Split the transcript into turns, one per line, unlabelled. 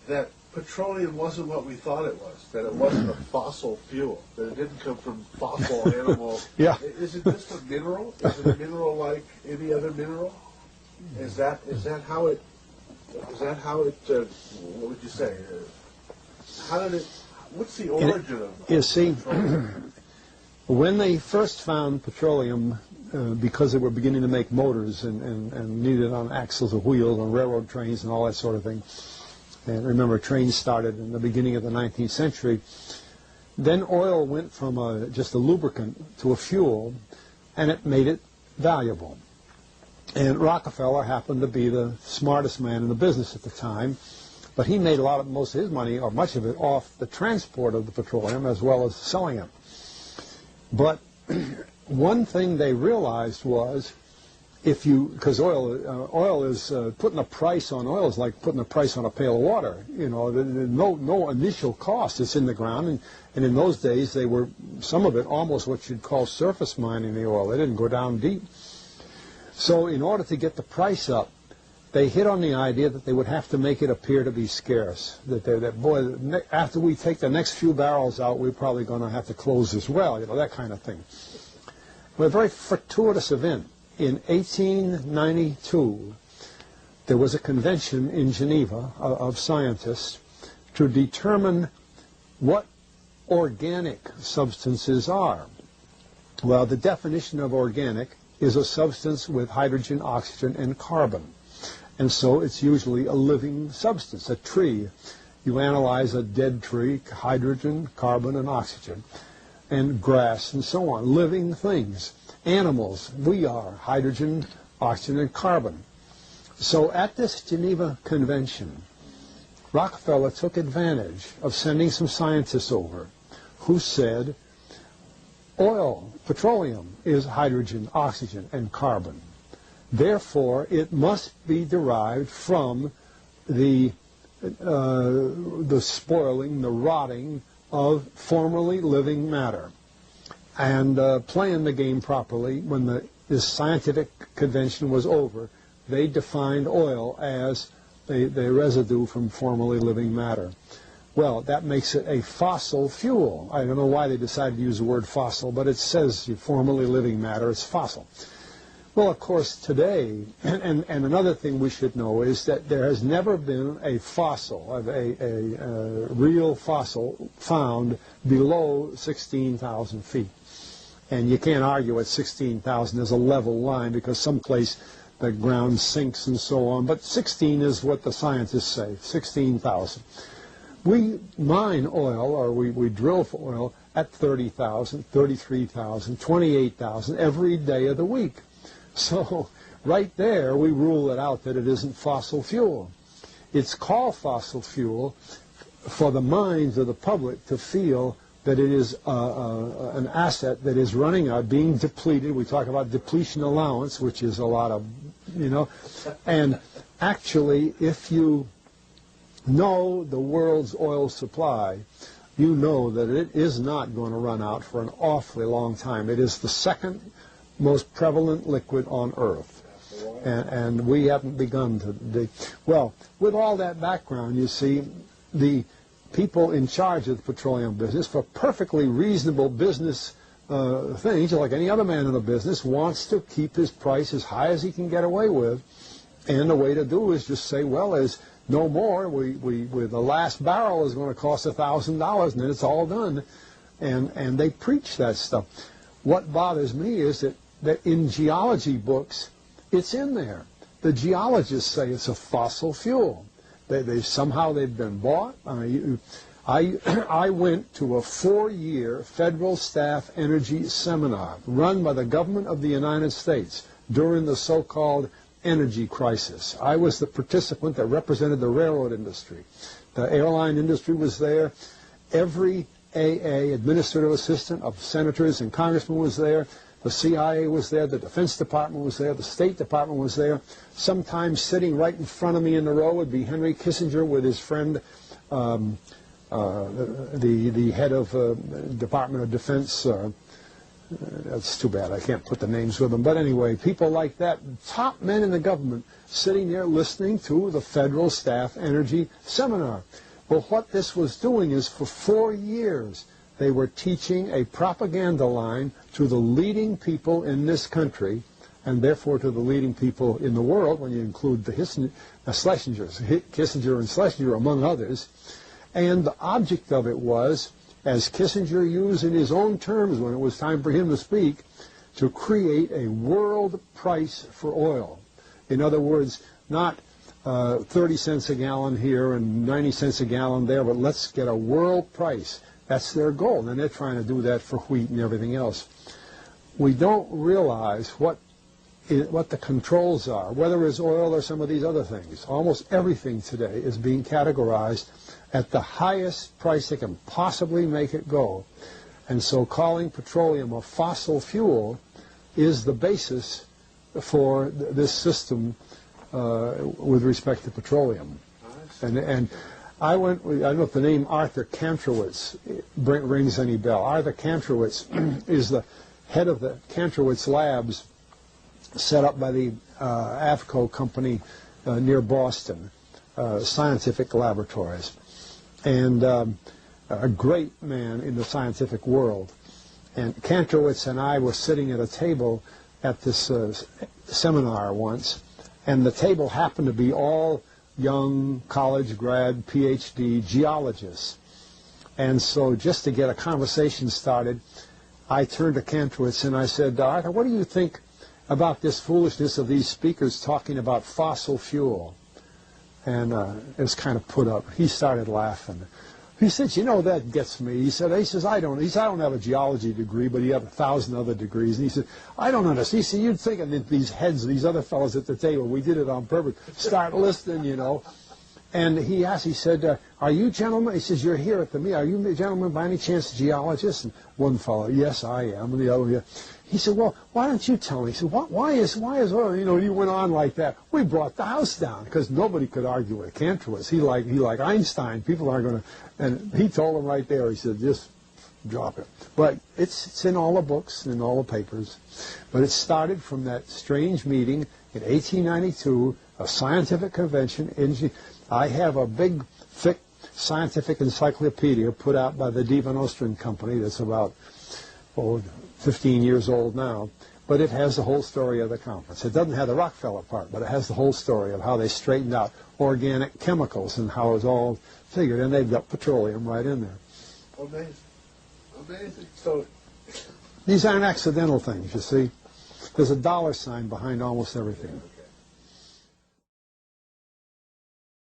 that petroleum wasn't what we thought it was, that it wasn't a fossil fuel, that it didn't come from fossil animal.
Yeah.
Is it just a mineral? Is it a mineral like any other mineral? Is that how it, what would you say? What's the origin of
You see,
petroleum?
when they first found petroleum, because they were beginning to make motors and needed on axles of wheels on railroad trains and all that sort of thing, and remember trains started in the beginning of the 19th century, then oil went from just a lubricant to a fuel, and it made it valuable. And Rockefeller happened to be the smartest man in the business at the time, but he made most of his money, or much of it, off the transport of the petroleum as well as selling it. But one thing they realized was, because oil is putting a price on oil is like putting a price on a pail of water. You know, no initial cost. It's in the ground, and in those days they were, some of it almost what you'd call surface mining the oil. They didn't go down deep. So in order to get the price up, they hit on the idea that they would have to make it appear to be scarce. That after we take the next few barrels out, we're probably going to have to close this well, you know, that kind of thing. Well, a very fortuitous event. In 1892, there was a convention in Geneva of scientists to determine what organic substances are. Well, the definition of organic is a substance with hydrogen, oxygen, and carbon. And so it's usually a living substance, a tree. You analyze a dead tree, hydrogen, carbon, and oxygen, and grass, and so on, living things. Animals, we are hydrogen, oxygen, and carbon. So at this Geneva Convention, Rockefeller took advantage of sending some scientists over who said, oil, petroleum, is hydrogen, oxygen, and carbon. Therefore, it must be derived from the spoiling, the rotting of formerly living matter. And playing the game properly, when this scientific convention was over, they defined oil as the residue from formerly living matter. Well, that makes it a fossil fuel. I don't know why they decided to use the word fossil, but it says formerly living matter, it's fossil. Well, of course, today, and another thing we should know is that there has never been a fossil, a real fossil, found below 16,000 feet. And you can't argue at 16,000 there's a level line, because someplace the ground sinks and so on. But 16 is what the scientists say, 16,000. We mine oil, or we drill for oil, at 30,000, 33,000, 28,000 every day of the week. So right there we rule it out that it isn't fossil fuel. It's called fossil fuel for the minds of the public to feel that it is an asset that is running out, being depleted. We talk about depletion allowance, which is a lot of, you know. And actually, if you know the world's oil supply, you know that it is not going to run out for an awfully long time. It is the second most prevalent liquid on Earth. And we haven't begun to dig. Well, with all that background, you see, the people in charge of the petroleum business, for perfectly reasonable business things, like any other man in the business, wants to keep his price as high as he can get away with. And the way to do is just say, well, there's no more. With the last barrel is going to cost $1,000, and then it's all done. And they preach that stuff. What bothers me is that in geology books, it's in there. The geologists say it's a fossil fuel. Somehow they've been bought. I went to a 4-year federal staff energy seminar run by the government of the United States during the so-called energy crisis. I was the participant that represented the railroad industry. The airline industry was there. Every AA, administrative assistant of senators and congressmen, was there. The CIA was there, the Defense Department was there, the State Department was there. Sometimes sitting right in front of me in the row would be Henry Kissinger with his friend, the head of Department of Defense, That's too bad. I can't put the names with them. But anyway, people like that, top men in the government, sitting there listening to the Federal Staff Energy Seminar. Well, what this was doing is for 4 years, they were teaching a propaganda line to the leading people in this country, and therefore to the leading people in the world, when you include the Schlesingers, Kissinger and Schlesinger, among others. And the object of it was, as Kissinger used in his own terms when it was time for him to speak, to create a world price for oil. In other words, not 30 cents a gallon here and 90 cents a gallon there, but let's get a world price. That's their goal, and they're trying to do that for wheat and everything else. We don't realize what the controls are, whether it's oil or some of these other things. Almost everything today is being categorized at the highest price they can possibly make it go. And so calling petroleum a fossil fuel is the basis for this system with respect to petroleum. And I don't know if the name Arthur Kantrowitz rings any bell. Arthur Kantrowitz is the head of the Kantrowitz Labs set up by the AFCO company near Boston, Scientific Laboratories, and a great man in the scientific world. And Kantrowitz and I were sitting at a table at this seminar once, and the table happened to be all young college grad, PhD geologists. And so just to get a conversation started, I turned to Kantrowitz and I said, Arthur, what do you think about this foolishness of these speakers talking about fossil fuel? And it was kind of put up. He started laughing. He said, you know, that gets me. He says, I don't have a geology degree, but he had 1,000 other degrees. And he said, I don't understand. He said, you'd think that these heads, these other fellows at the table, we did it on purpose, start listening, you know. And he asked, he said, are you gentlemen? He says, you're here at the meeting. Are you gentlemen by any chance geologists? And one fellow, yes, I am. And the other, yeah. He said, well, why don't you tell me? He said, why is oil? You know, he went on like that. We brought the house down because nobody could argue with Kantrowitz. He like Einstein. People aren't going to. And he told him right there. He said, just drop it. But it's in all the books and in all the papers. But it started from that strange meeting in 1892, a scientific convention. I have a big, thick scientific encyclopedia put out by the D. Van Oosteren Company that's about 15 years old now, but it has the whole story of the conference. It doesn't have the Rockefeller part, but it has the whole story of how they straightened out organic chemicals and how it's all figured, and they've got petroleum right in there.
Amazing. Amazing. So
these aren't accidental things, you see. There's a dollar sign behind almost everything.